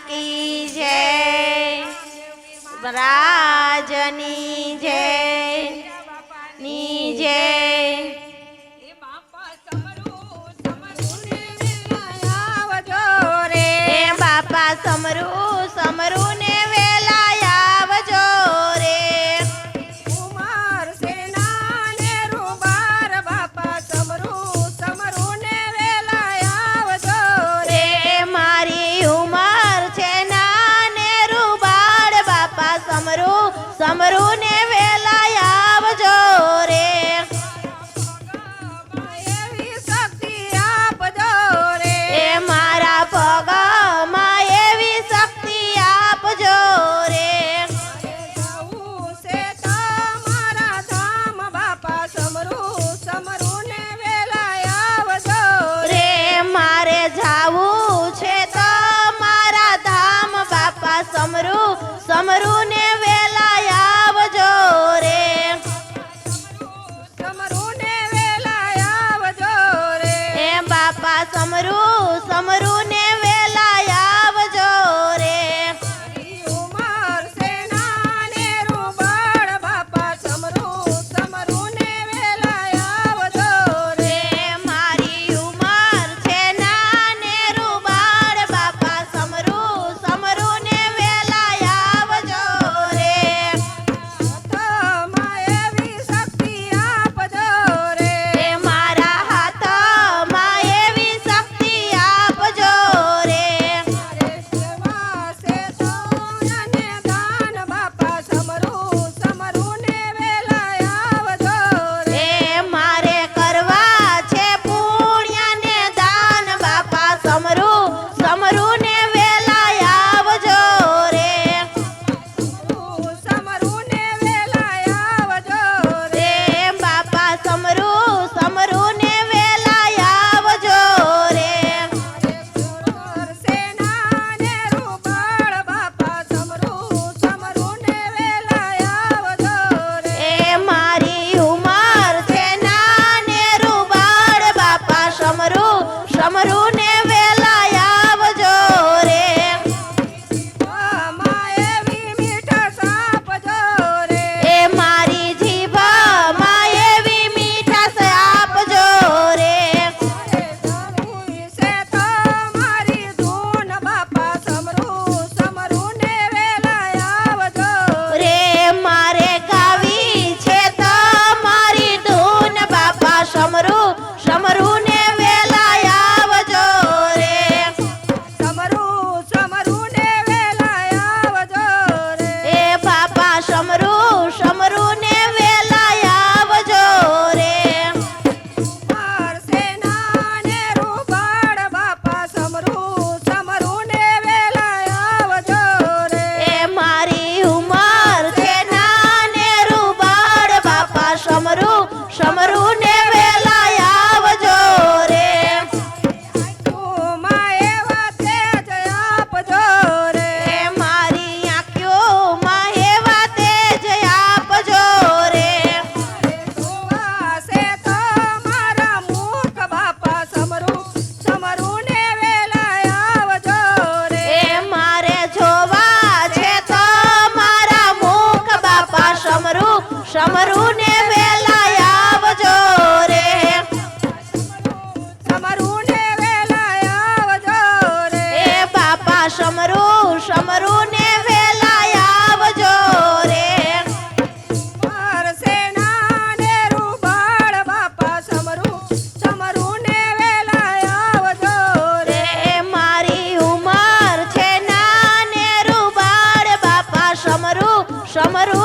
की जय, राजनी जय नी जय। बापा समरू समरू ने वेला आवजो रे। उमर सेना ने रुबार बापा समरू समरू ने वेला आवजो रे। मारी उमर छे नाने रुबार बापा समरू समरू ने वेला आवजो रे। एवी शक्ति आपजो रे। ए मारा पगा समरू समरू ने वेला आवजो रे। समरू ने वेला आवजो रे। ए बापा समरू समरू ने वेला आवजो रे। उमर सेना ने रुबाड़ बापा समरू समरू ने वेला आवजो रे। मारी उमर छे नाने रुबाड़ बापा समरू समरू ने समरू ने वेला आवजो रे। माएवी मीठा सापजो रे। ए मारी जीभा माएवी मीठा सापजो रे। से तो मारी धून बापा समरू समरू ने वेला आवजो रे। मारे गावी छे तो मारी धून बापा समरू समरू ने समरू ने वेला आवजो रे। तू माएवा तेज आपजो रे। मारी आँखों माएवा तेज आपजो रे। से तो मारा मुख बापा समरू समरू ने वेला आवजो रे। मारे जोवा छे तो मारा मुख बापा समरू समरू ने वेला आवजो रे। समरू ने वेला आवजो रे। ए बापा समरू समरू ने वेला आवजो रे। उमर सेना ने रुबाड़ बापा समरू समरू ने वेला आवजो रे। मारी उमर छे नाने रुबाड़ बापा समरू समरू